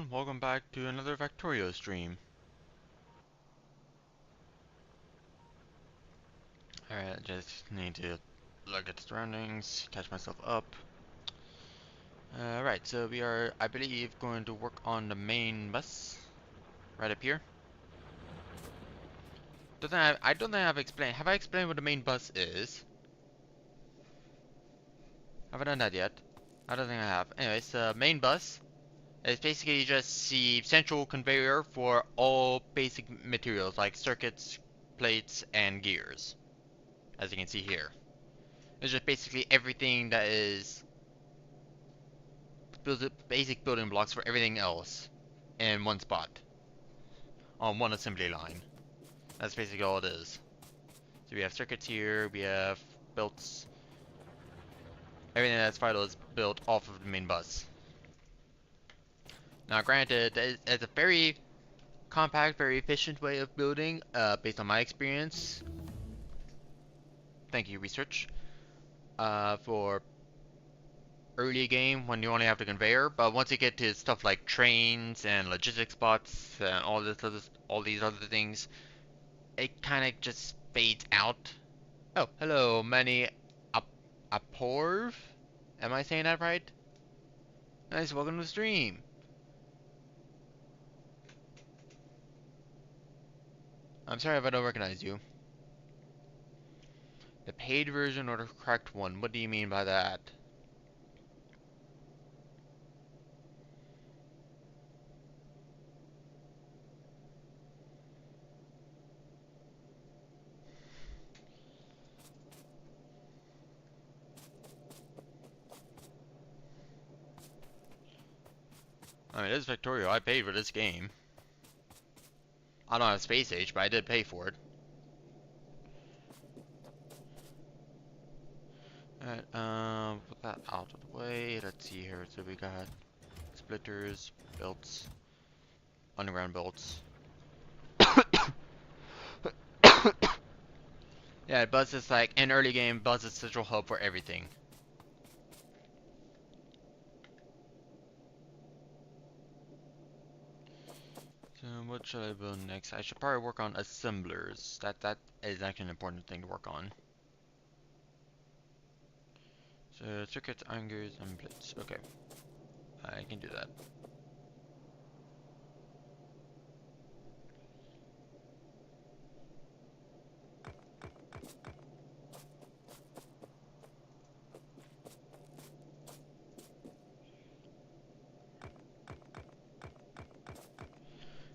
everyone, welcome back to another Factorio stream. Alright, just need to look at the surroundings, catch myself up. Right, so we are, I believe, going to work on the main bus. Right up here. I don't think I've explained, have I explained what the main bus is? Have I done that yet? I don't think I have. Anyways, the main bus is basically just the central conveyor for all basic materials like circuits, plates, and gears. As you can see here. It's just basically everything that is basic building blocks for everything else in one spot. On one assembly line. That's basically all it is. So we have circuits here, we have belts. Everything that's vital is built off of the main bus. Now granted, it's a very compact, very efficient way of building, based on my experience. Thank you, research. For early game when you only have the conveyor, but once you get to stuff like trains and logistics spots and all these other things, it kind of just fades out. Oh, hello, Manny Aporv? Am I saying that right? Nice, welcome to the stream. I'm sorry if I don't recognize you. The paid version or the correct one? What do you mean by that? I mean, it is Factorio. I paid for this game. I don't have Space Age, but I did pay for it. Alright, put that out of the way. Let's see here. So we got splitters, belts, underground belts. Yeah, Buzz is like, in early game, Buzz is central hub for everything. So what should I build next? I should probably work on assemblers. That is actually an important thing to work on. So circuits, angers, and blitz. Okay, I can do that.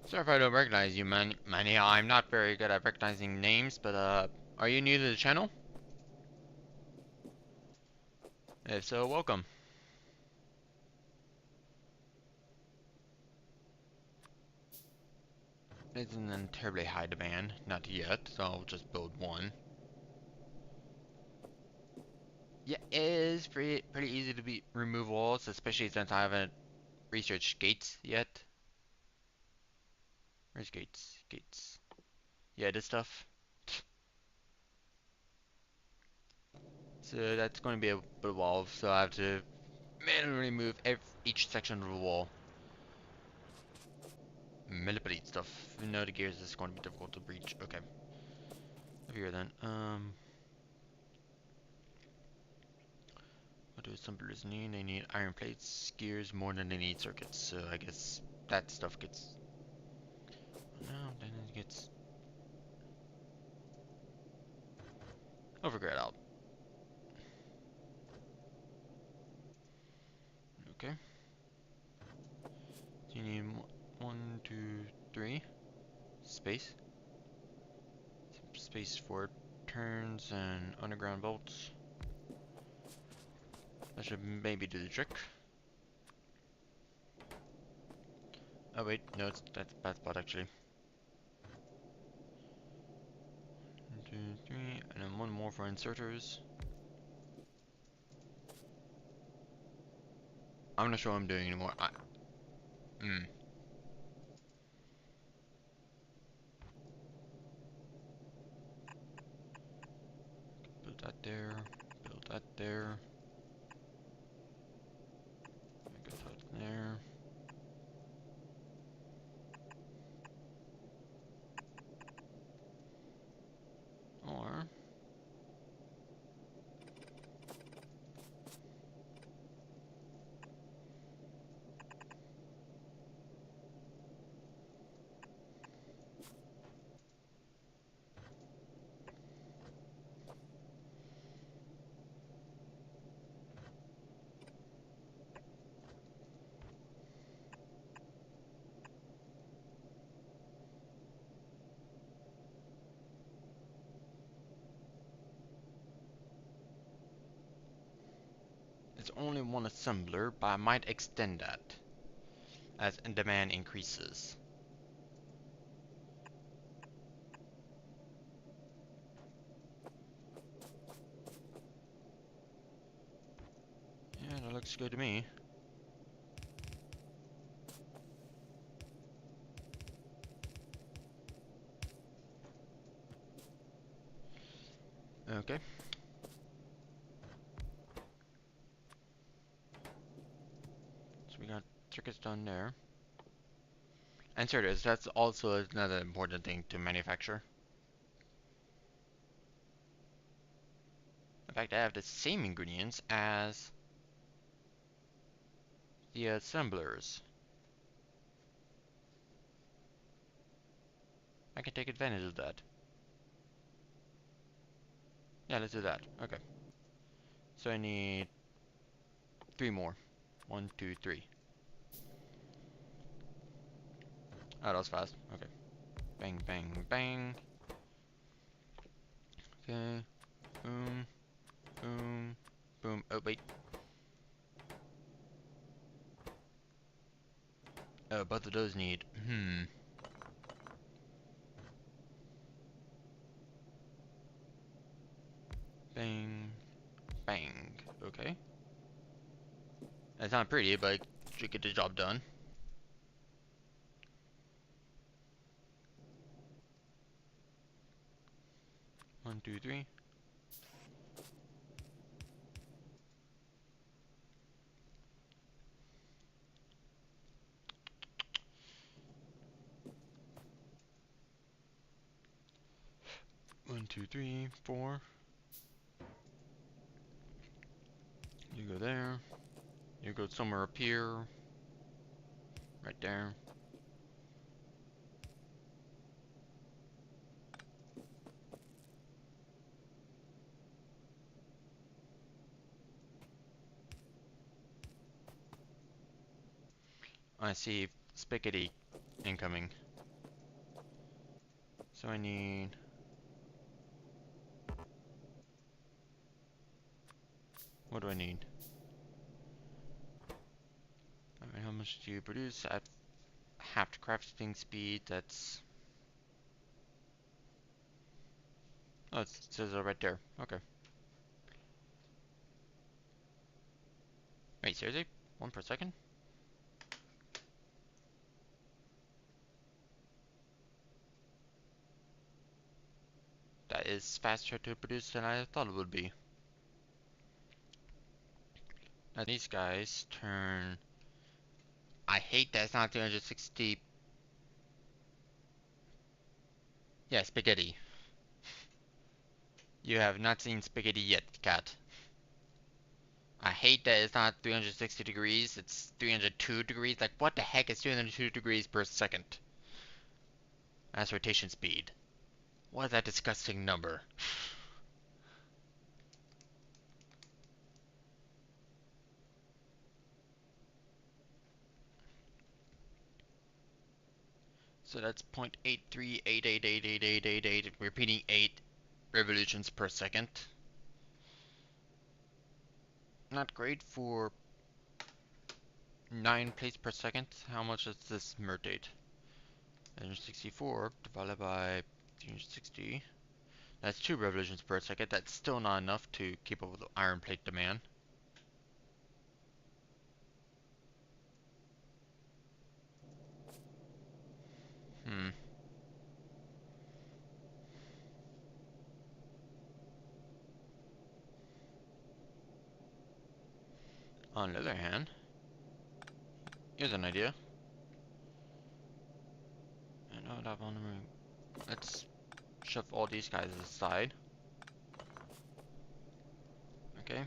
Sorry if I don't recognize you, Manny. I'm not very good at recognizing names, but are you new to the channel? If so, welcome. It isn't in terribly high demand, not yet, so I'll just build one. Yeah, it is pretty easy to remove walls, especially since I haven't researched gates yet. Where's gates? Gates. Yeah, this stuff. So that's going to be a bit of wall, so I have to manually remove each section of the wall. Manipulate stuff. You know the gears is going to be difficult to breach. Okay. Over here then. What do assemblers need? They need iron plates, gears more than they need circuits. So I guess that stuff gets. No, then it gets. Overgrad out. Okay. So you need 1, 2, 3 space. Space for turns and underground bolts. That should maybe do the trick. Oh wait, no, that's a bad spot actually. 1, 2, 3, and then one more for inserters. I'm not sure what I'm doing anymore. Build that there. Build that there. Go that there. There's only one assembler, but I might extend that as demand increases. Yeah, that looks good to me. Okay. So we got circuits done there. And sorters, that's also another important thing to manufacture. In fact, I have the same ingredients as the assemblers. I can take advantage of that. Yeah, let's do that. Okay. So I need 3 more. 1, 2, 3. Oh, that was fast. Okay. Bang, bang, bang. Okay. Boom. Boom. Boom. Oh, wait. Oh, both of those need. Bang. Bang. Okay. That's not pretty, but it should get the job done. 1, 2, 3. One, two, three, 4. You go there. You go somewhere up here. Right there. I see spaghetti incoming. So I need... What do I need? I mean, how much do you produce at half the crafting speed? That's... Oh, it says it right there. Okay. Wait, seriously? 1 per second? That is faster to produce than I thought it would be. Now these guys turn... I hate that it's not 360... Yeah, spaghetti. You have not seen spaghetti yet, cat. I hate that it's not 360 degrees, it's 302 degrees. Like, what the heck is 302 degrees per second? That's rotation speed. What is that disgusting number? So that's 0.8388888888, repeating 8 revolutions per second. Not great for 9 plates per second. How much is this rotate? 164 divided by 360. That's 2 revolutions per second. That's still not enough to keep up with the iron plate demand. Hmm. On the other hand, here's an idea. And I'll have on the room. Let's shove all these guys aside. Okay.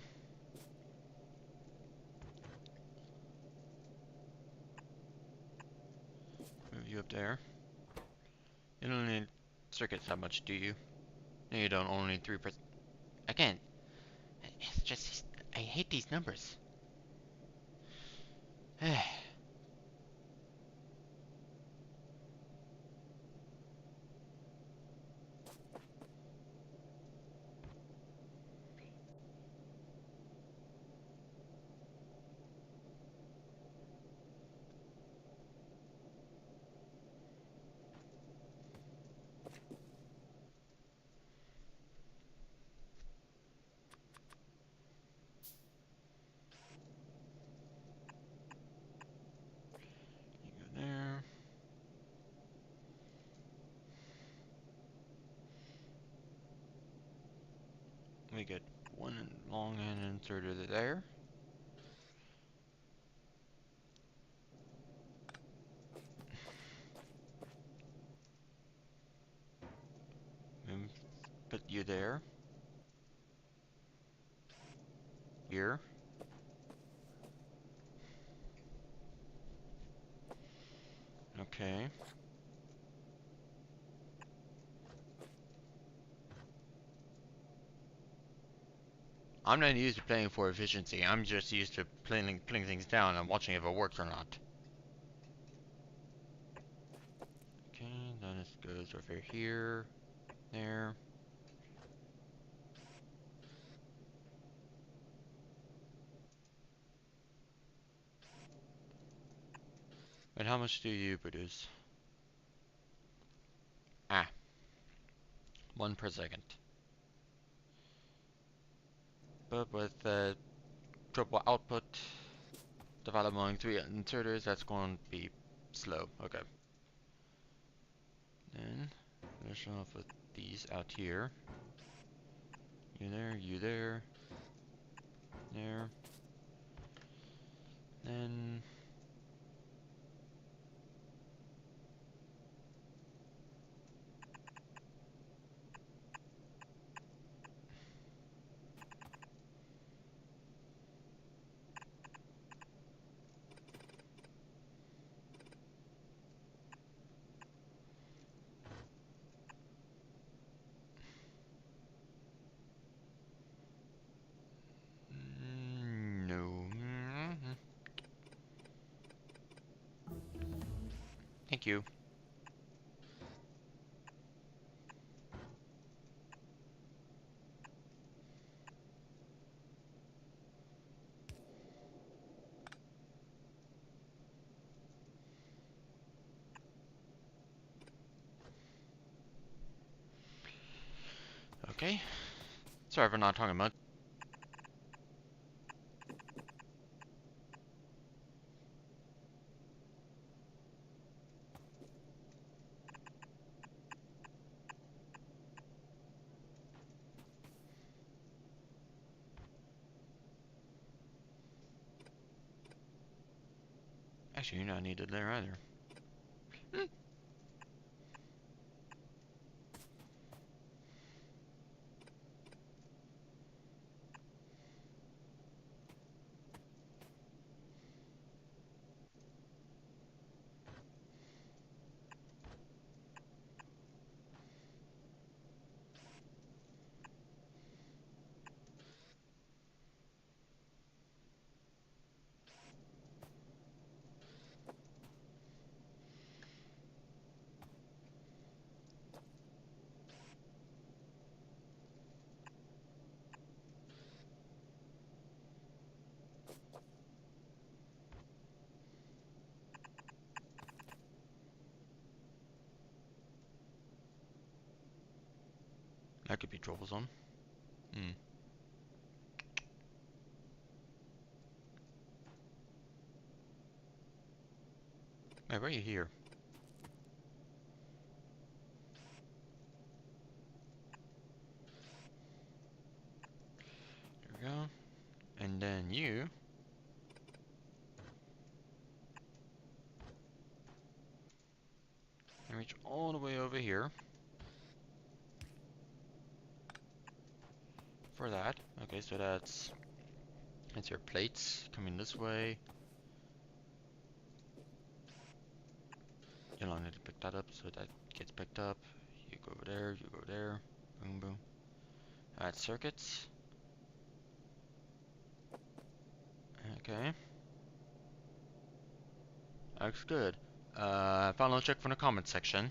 Move you up there. You don't need circuits that much, do you? No, you don't. Only 3%. Again, it's just I hate these numbers. we get one long end inserted there. And put you there. Here. Okay. I'm not used to playing for efficiency. I'm just used to putting things down and watching if it works or not. Okay, then it goes over here, there. And how much do you produce? Ah, 1 per second. But with triple output, developing 3 inserters, that's going to be slow. Okay. Then finish off with these out here. You there, you there, there. Then no. Thank you. Okay. Sorry for not talking much. Actually, you're not needed there either. That could be troublesome. Hmm. Hey, why are you here? There we go. And then you can reach all the way over here for that. Okay, so that's your plates coming this way. You'll need to pick that up so that gets picked up. You go over there, you go there. Boom, boom. Add circuits. Okay. Looks good. Final check from the comment section.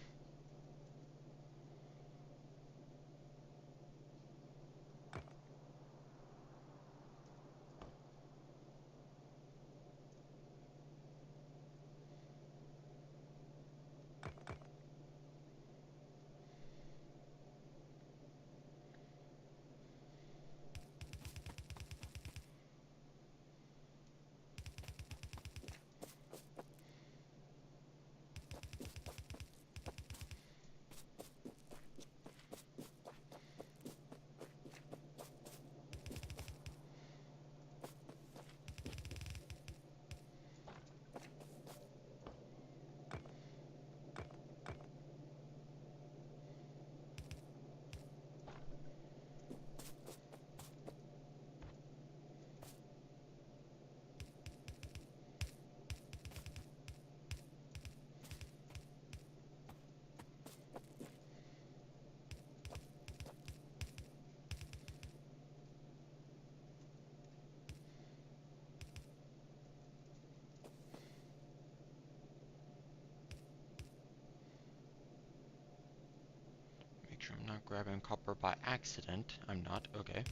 not grabbing copper by accident. I'm not. Okay.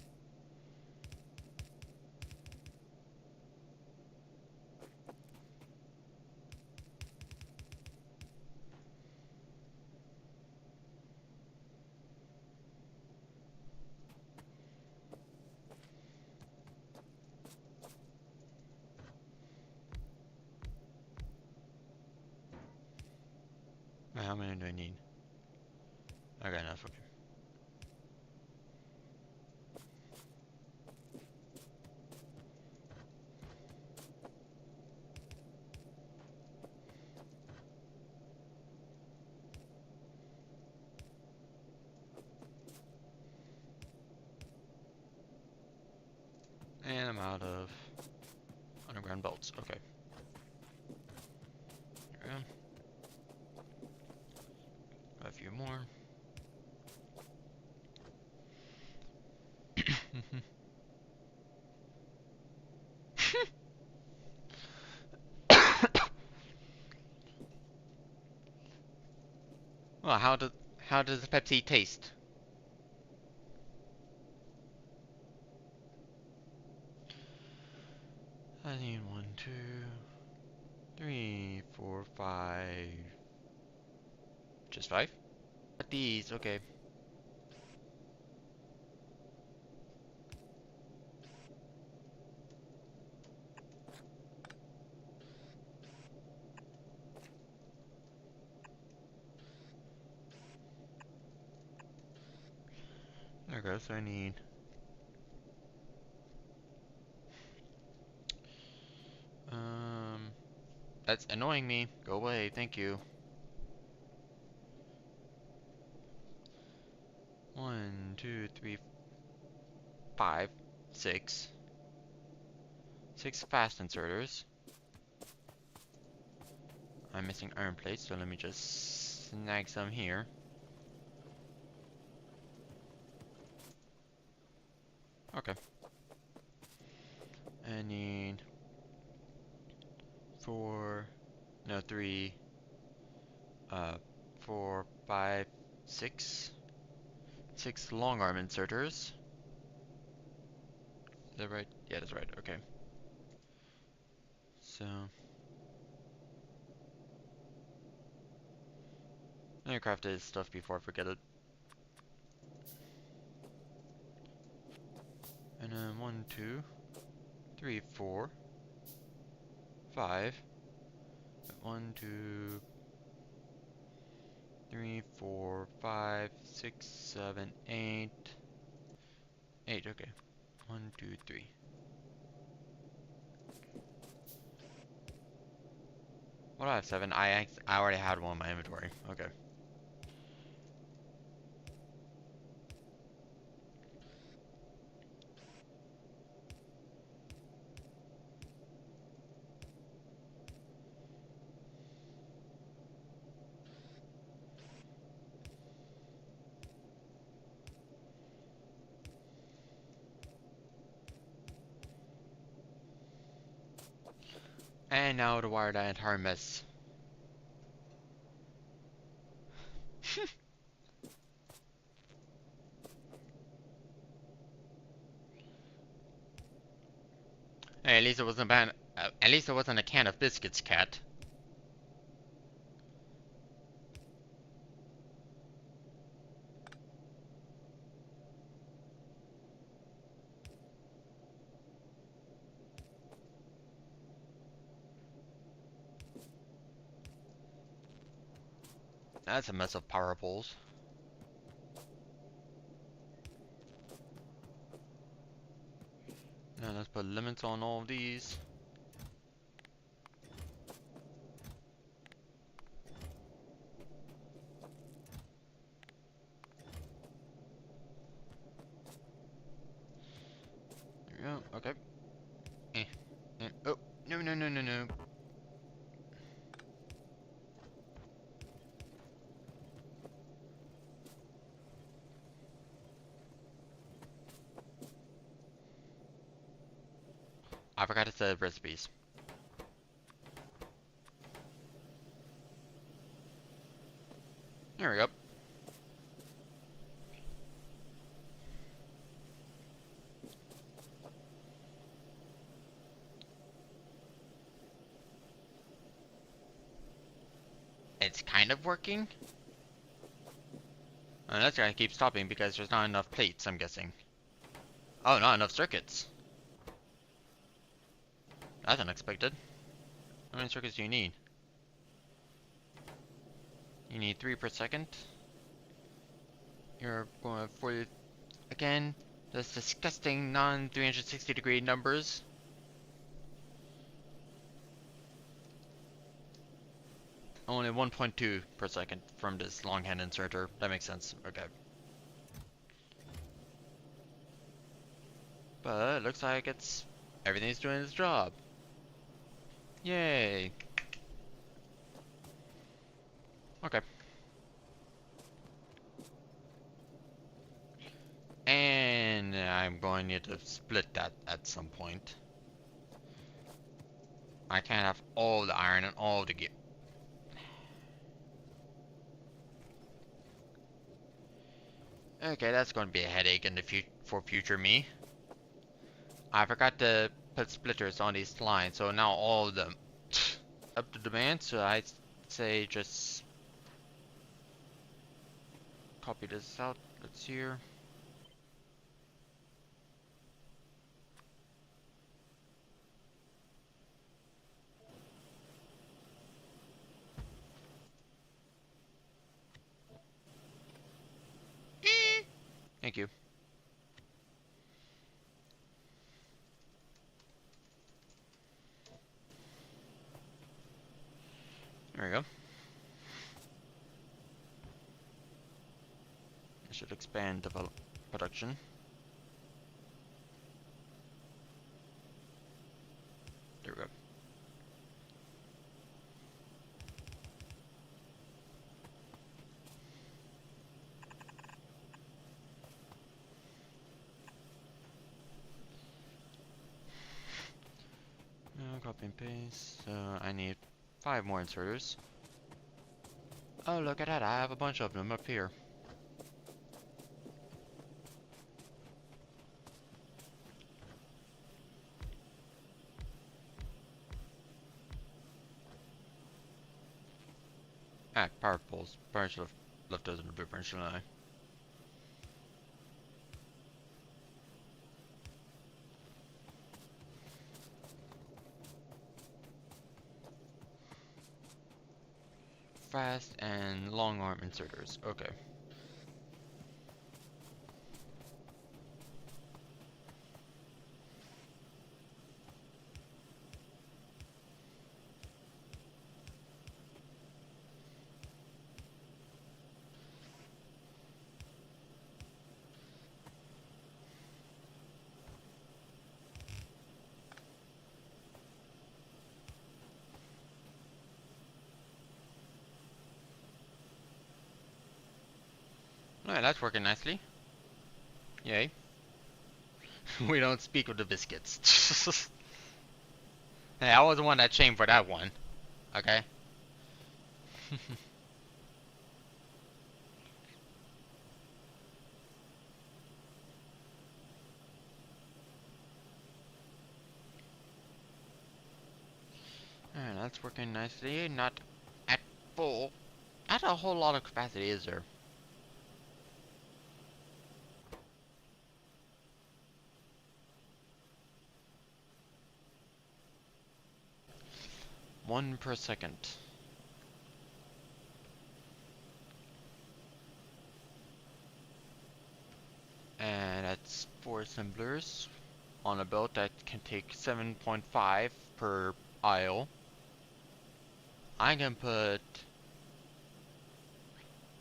How many do I need? I got enough. Okay. And I'm out of underground bolts. Okay. There we go. Got a few more. Well, how does the Pepsi taste? I need 1, 2, 3, 4, 5. Just 5? But these, okay. There we go. So I need. That's annoying me. Go away. Thank you. 1, 2, 3, 5, 6. 6 fast inserters. I'm missing iron plates, so let me just snag some here. Okay. I need 4, no 3, 4, 5, 6. 6 long arm inserters. Is that right? Yeah, that's right. Okay. So let me craft this stuff before I forget it. And then 1, 2, 3, 4, 5. 1, 2, 3, 4, 5, 6, 7, 8. 8, okay. 1, 2, 3. What do I have? 7? I already had one in my inventory. Okay. And now to wire that entire mess. Hey, at least it wasn't at least it wasn't a can of biscuits, cat. That's a mess of power poles. Now let's put limits on all of these. There we go. Okay. Oh, no, no, no, no, no. I forgot to set recipes. There we go. It's kind of working. And that's gonna keep stopping because there's not enough plates, I'm guessing. Oh, not enough circuits. That's unexpected. How many circuits do you need? You need 3 per second. You're going for, again, those disgusting non-360 degree numbers. Only 1.2 per second from this longhand inserter. That makes sense. Okay. But it looks like everything's doing its job. Yay. Okay. And I'm going to need to split that at some point. I can't have all the iron and all the gear. Okay, that's going to be a headache in the for future me. I forgot to put splitters on these lines, so now all of them up to demand. So I'd say just copy this out. Let's see here. Thank you. There we go. I should expand develop production. There we go. Now copy and paste. So I need 5 more inserters. Oh, look at that. I have a bunch of them up here. Ah, power poles. Probably should have left those in the blueprint, shouldn't I? Fast and long arm inserters. Okay. Alright, that's working nicely. Yay. We don't speak of the biscuits. Hey, I was the one that chained for that one. Okay? Alright, that's working nicely. Not at full. Not a whole lot of capacity, is there? One per second. And that's 4 assemblers on a belt that can take 7.5 per aisle. I can put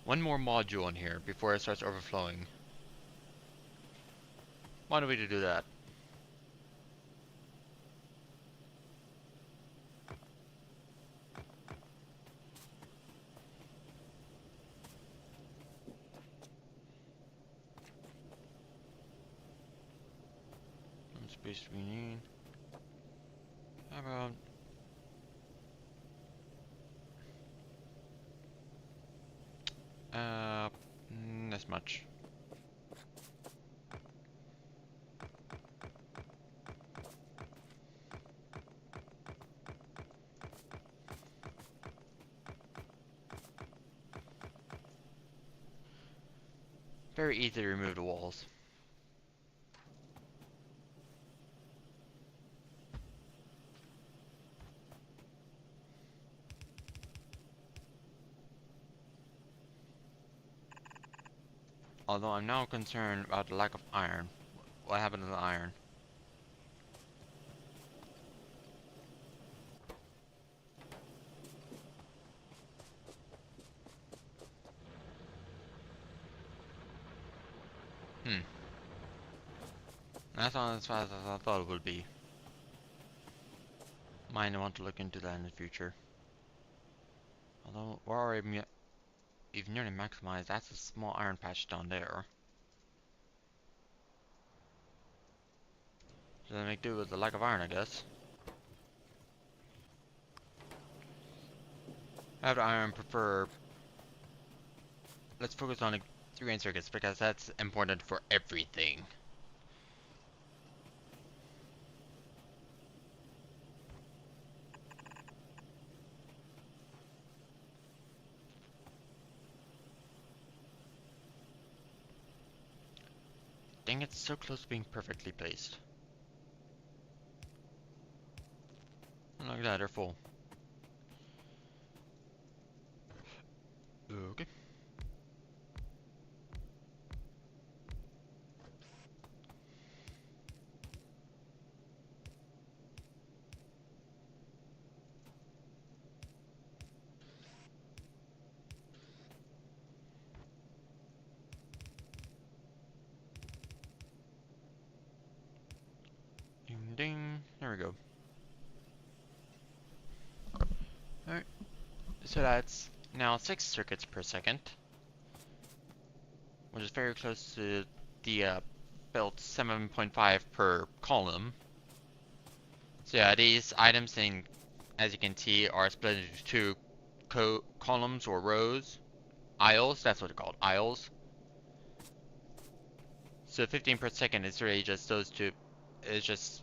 one more module in here before it starts overflowing. Why do we do that? How much space do we need? How about this much. Very easy to remove the walls. Although I'm now concerned about the lack of iron. What happened to the iron? Hmm. That's not as fast as I thought it would be. Might want to look into that in the future. Although we're already we've nearly maximized. That's a small iron patch down there. So they make do with the lack of iron, I guess. I have the iron prefer. Let's focus on the 3-grain circuits because that's important for everything. Dang, it's so close to being perfectly placed. Look at that, they're full. Okay. Ding ding. There we go. Alright. So that's now 6 circuits per second, which is very close to the built 7.5 per column. So yeah, these items, as you can see, are split into 2 columns or rows. Aisles, that's what they're called, aisles. So 15 per second is really just those two. It's just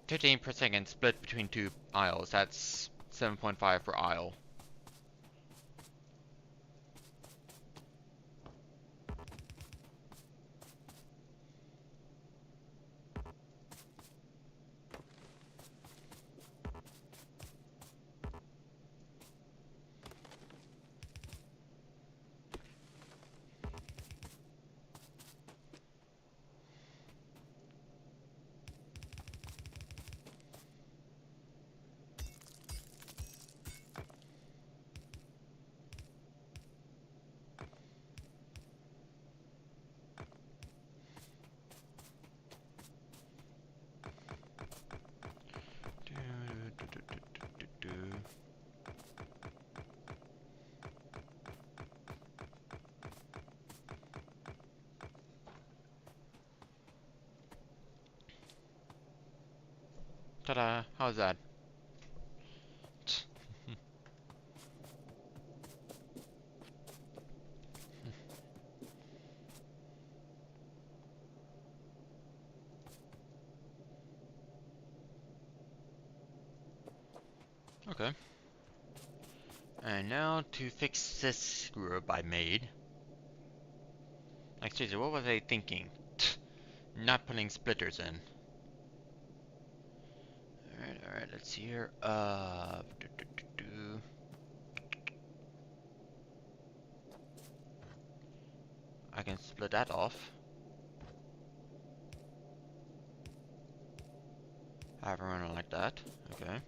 15 per second split between 2 aisles. That's 7.5 per aisle. Ta-da! How's that? Okay. And now to fix this screw up I made. Like seriously, what was I thinking? Not putting splitters in. Alright, let's see here. I can split that off. Have a runner like that. Okay.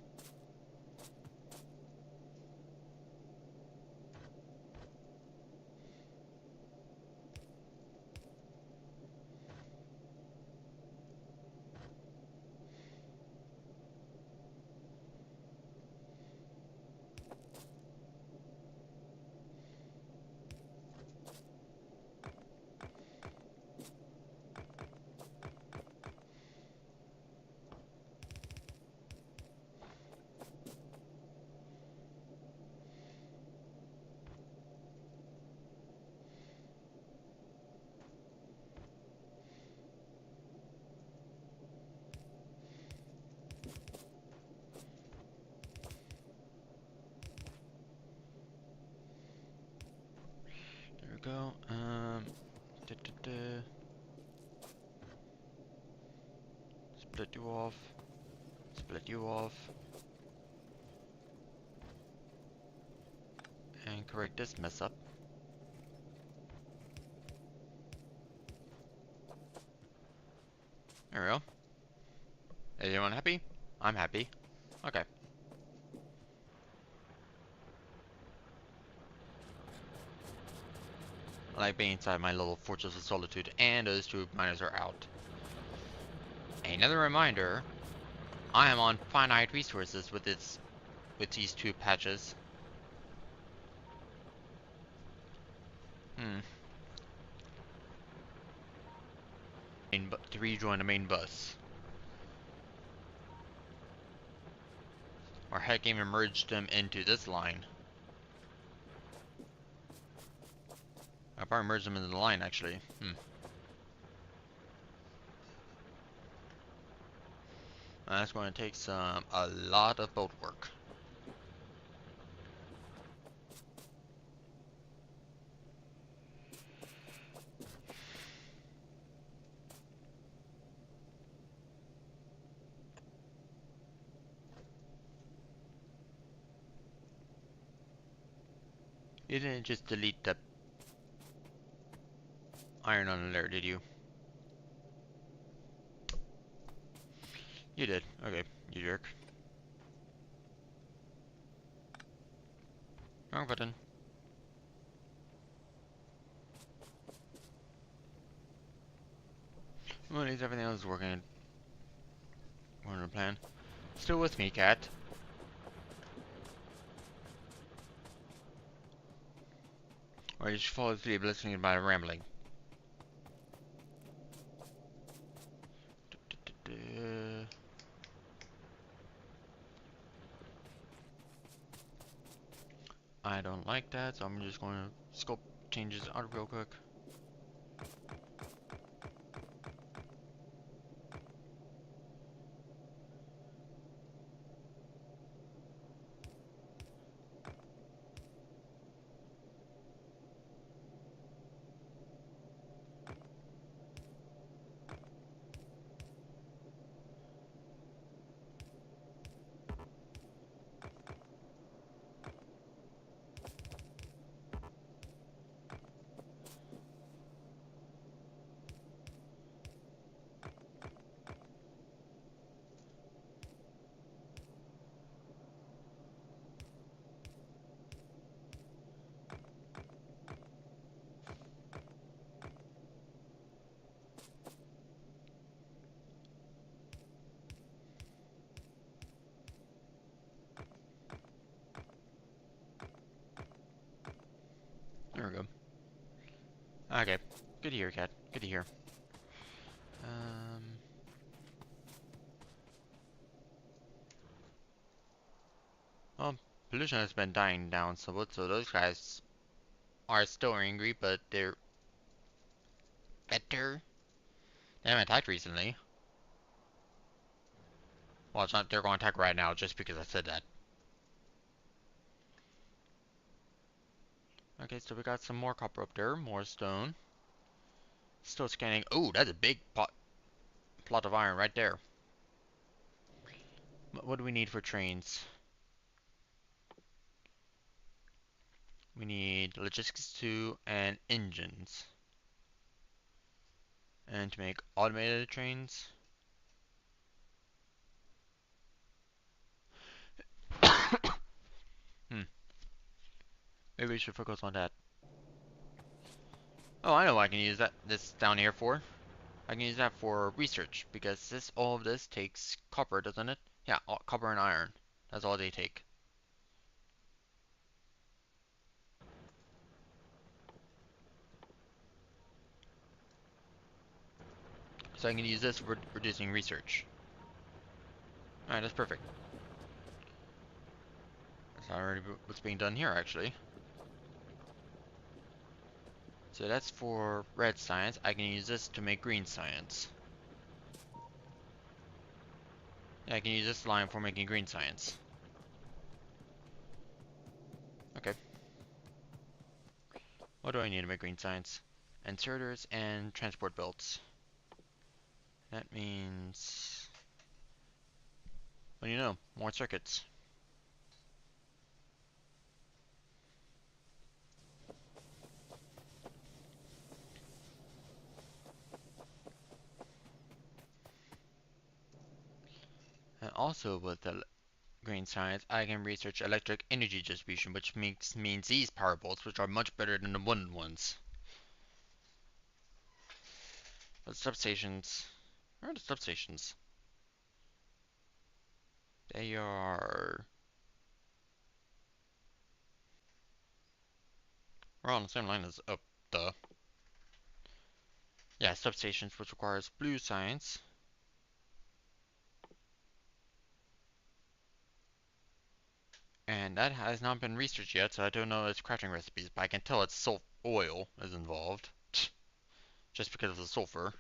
There we go. split you off, split you off, and correct this mess up. There we go. Is everyone happy? I'm happy. Okay. I like being inside my little fortress of solitude, and those two miners are out. Another reminder, I am on finite resources with these two patches. To rejoin the main bus. Or heck, even merge them into this line. I'll probably merge them into the line, actually. That's going to take a lot of boat work. You didn't just delete the iron on there, did you? You did. Okay, you jerk. Wrong button. Well, at least everything else is working according to plan. Still with me, cat. Or you should fall asleep listening to my rambling. I don't like that, so I'm just going to scope changes out real quick. There we go. Okay. Good to hear, cat. Good to hear. Well, pollution has been dying down somewhat, so those guys are still angry, but they're better. They haven't attacked recently. Well, it's not they're going to attack right now just because I said that. Okay, so we got some more copper up there, more stone. Still scanning. Oh, that's a big plot of iron right there. What do we need for trains? We need logistics 2 and engines. And to make automated trains. Maybe we should focus on that. Oh, I know what I can use this down here for. I can use that for research because all of this takes copper, doesn't it? Yeah, copper and iron. That's all they take. So I can use this for reducing research. Alright, that's perfect. That's already what's being done here, actually. So that's for red science. I can use this to make green science. Yeah, I can use this line for making green science. Okay. What do I need to make green science? Inserters and transport belts. That means What do you know? More circuits. And also with the green science, I can research electric energy distribution, which means these power bolts, which are much better than the wooden ones. But substations, where are the substations? They are. We're on the same line as up the. Yeah, substations, which requires blue science. And that has not been researched yet, so I don't know its crafting recipes, but I can tell it's oil is involved. Just because of the sulfur.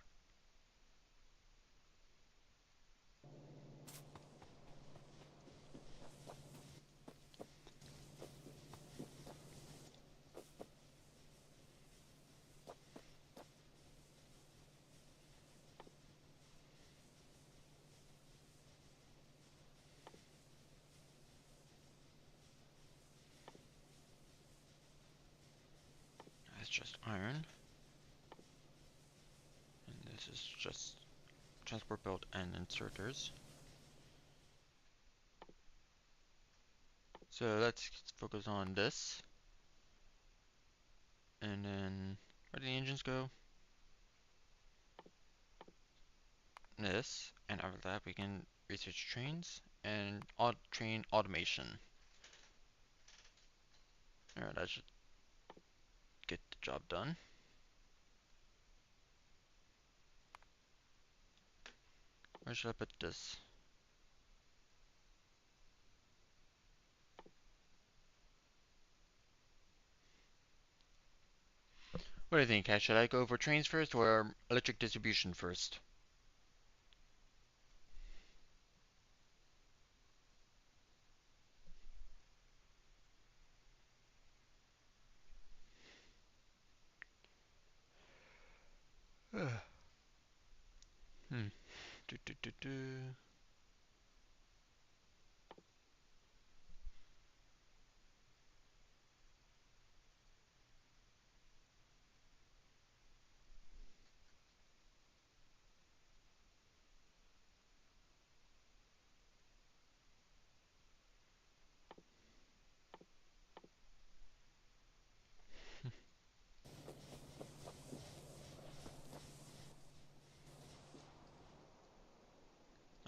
That's just iron. And this is just transport belt and inserters. So let's focus on this. And then, where do the engines go? This. And after that, we can research trains and train automation. Alright, that should get the job done. Where should I put this? What do you think, Kat? Should I go for trains first or electric distribution first? Hmm. Do, do, do, do.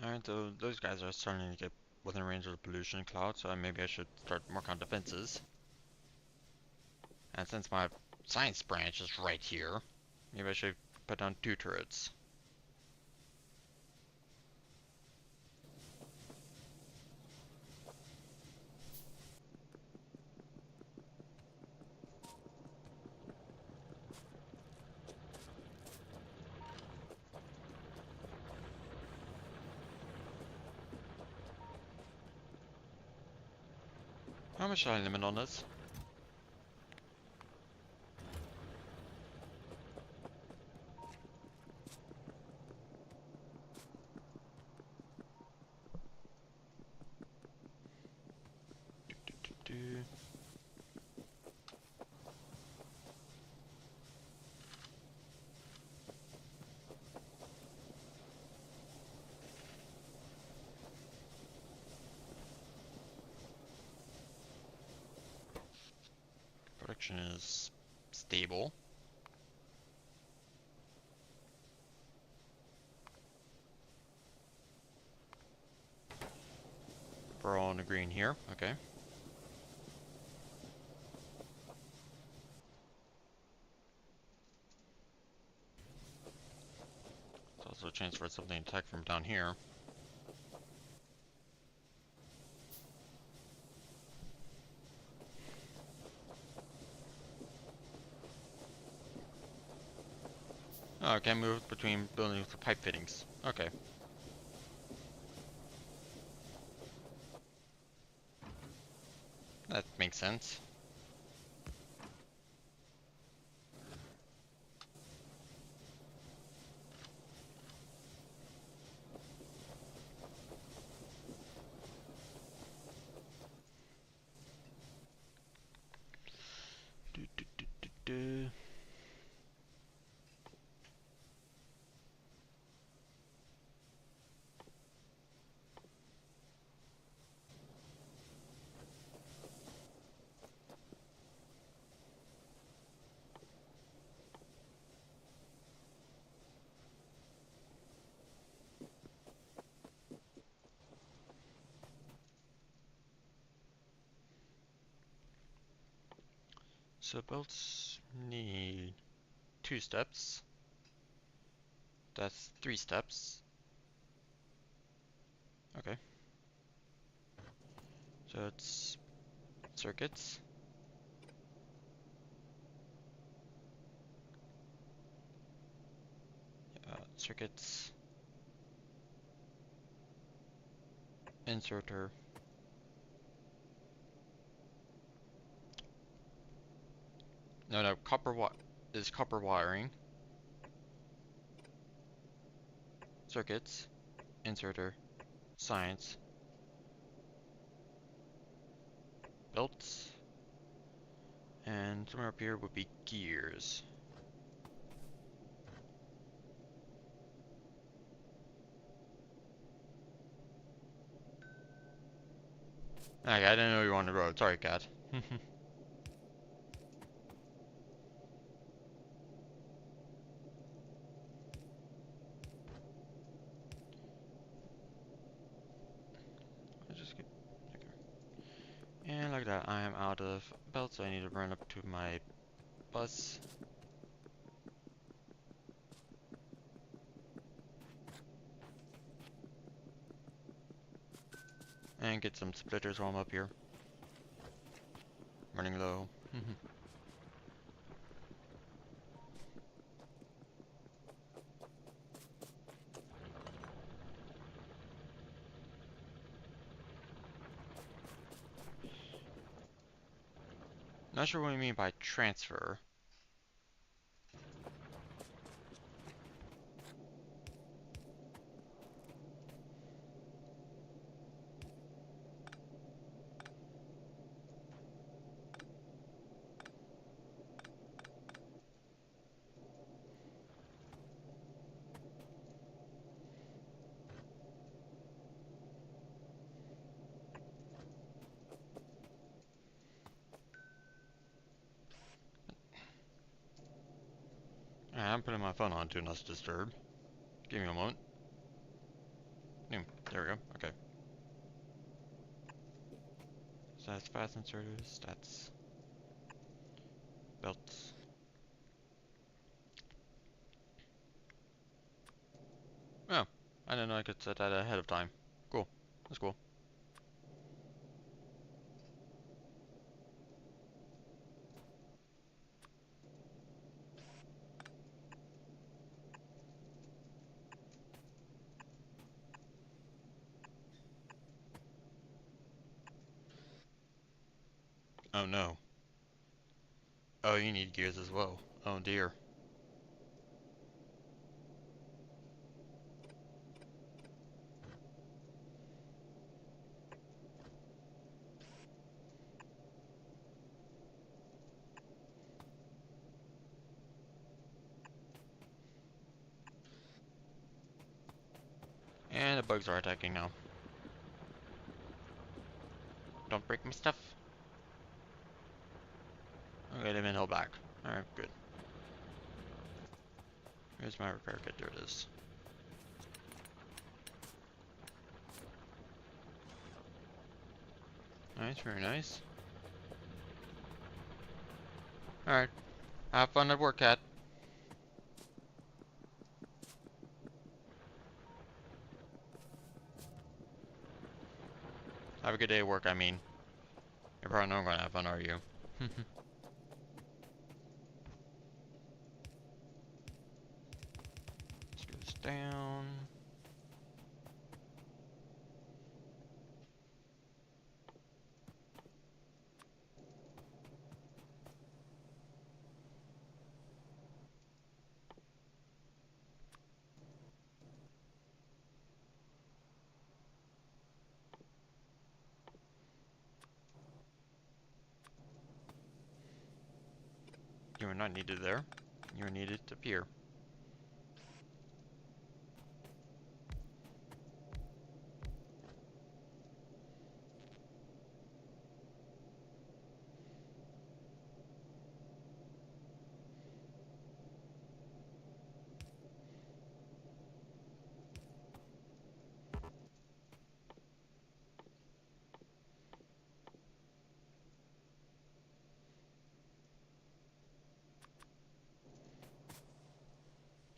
Alright, so those guys are starting to get within range of the pollution cloud, so maybe I should start work on defenses. And since my science branch is right here, maybe I should put down 2 turrets. How much should I limit on this? Do, do. Production is stable. We're all in the green here, okay. Let's also transfer something to attack from down here. Oh, I can move between buildings with pipe fittings. Okay. That makes sense. So belts need 2 steps. That's 3 steps. Okay. So it's circuits. Circuits. Inserter. No, copper wiring. Circuits. Inserter. Science. Belts. And somewhere up here would be gears. Okay, I didn't know you were on the road. Sorry, cat. And like that, I am out of belts, so I need to run up to my bus. And get some splitters while I'm up here. Running low. Not sure what you mean by transfer. I'm putting my phone on to not disturb. Give me a moment. There we go. Okay. So that's fast inserters. That's belts. Oh, I didn't know I could set that ahead of time. Cool. That's cool. Oh no. Oh, you need gears as well. Oh dear. And the bugs are attacking now. Don't break my stuff. Okay, they've been held back. Alright, good. Here's my repair kit. There it is. Nice, very nice. Alright. Have fun at work, cat. Have a good day at work, I mean. You're probably not gonna have fun, are you? Screws down. You are not needed there. You are needed up here.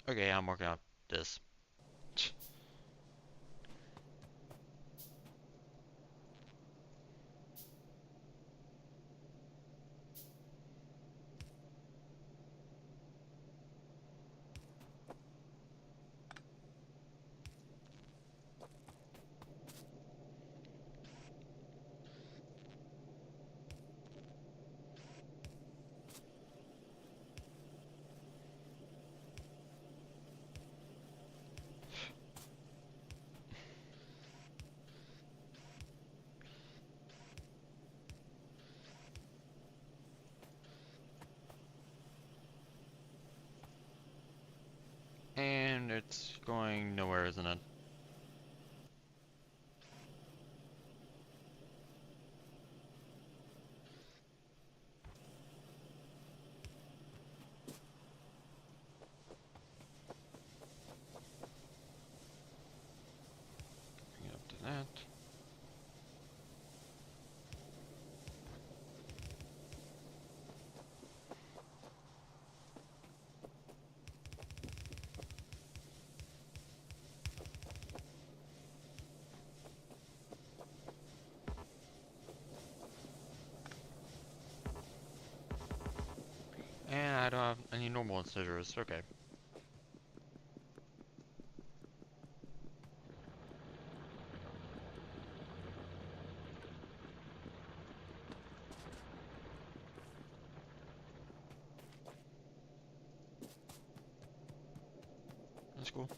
Okay, I'm working on this. And it's going nowhere, isn't it? Bring it up to that. And I don't have any normal scissors. Okay. That's cool.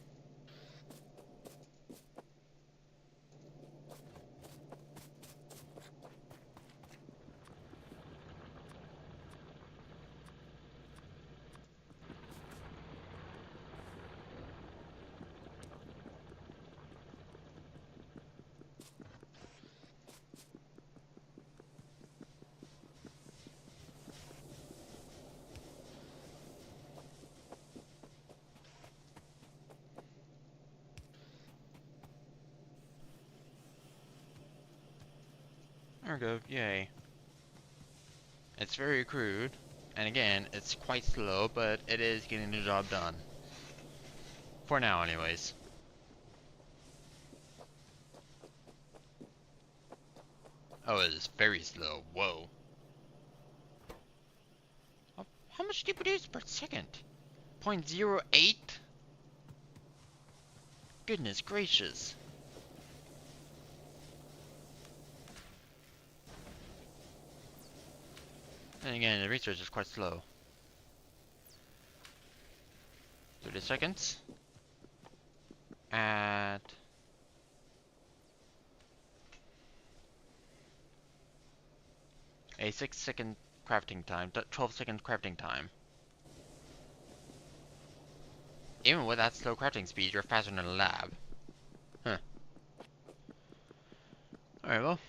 There we go. Yay. It's very crude. And again, it's quite slow, but it is getting the job done. For now, anyways. Oh, it is very slow. Whoa. How much do you produce per second? 0.08? Goodness gracious. And again, the research is quite slow. 30 seconds. At a 6-second crafting time, 12-second crafting time. Even with that slow crafting speed, you're faster than a lab. Huh. Alright, well.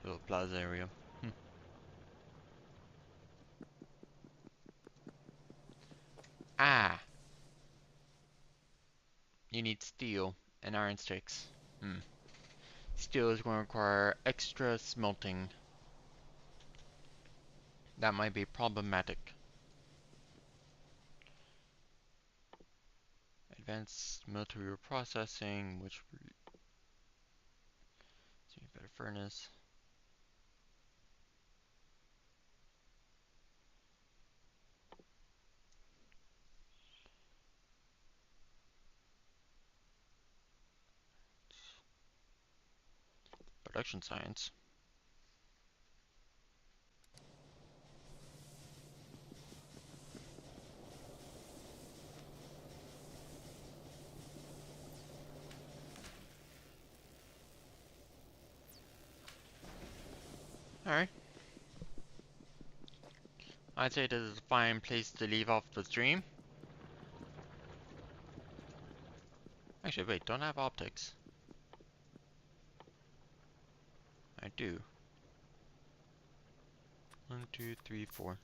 Little plaza area. Ah! You need steel and iron sticks. Steel is going to require extra smelting. That might be problematic. Advanced material processing, which better furnace. Production science. Alright. I'd say this is a fine place to leave off the stream. Actually, wait, don't I have optics? I do. 1, 2, 3, 4.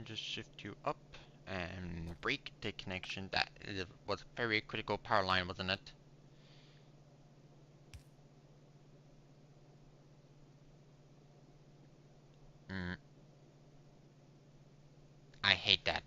just shift you up and break the connection. That was a very critical power line, wasn't it? Mm, I hate that.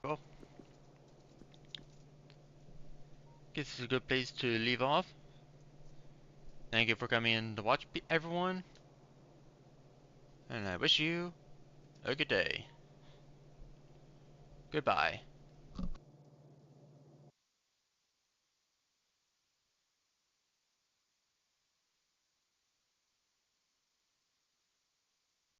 Well, guess this is a good place to leave off. Thank you for coming in to watch, everyone, and I wish you a good day. Goodbye.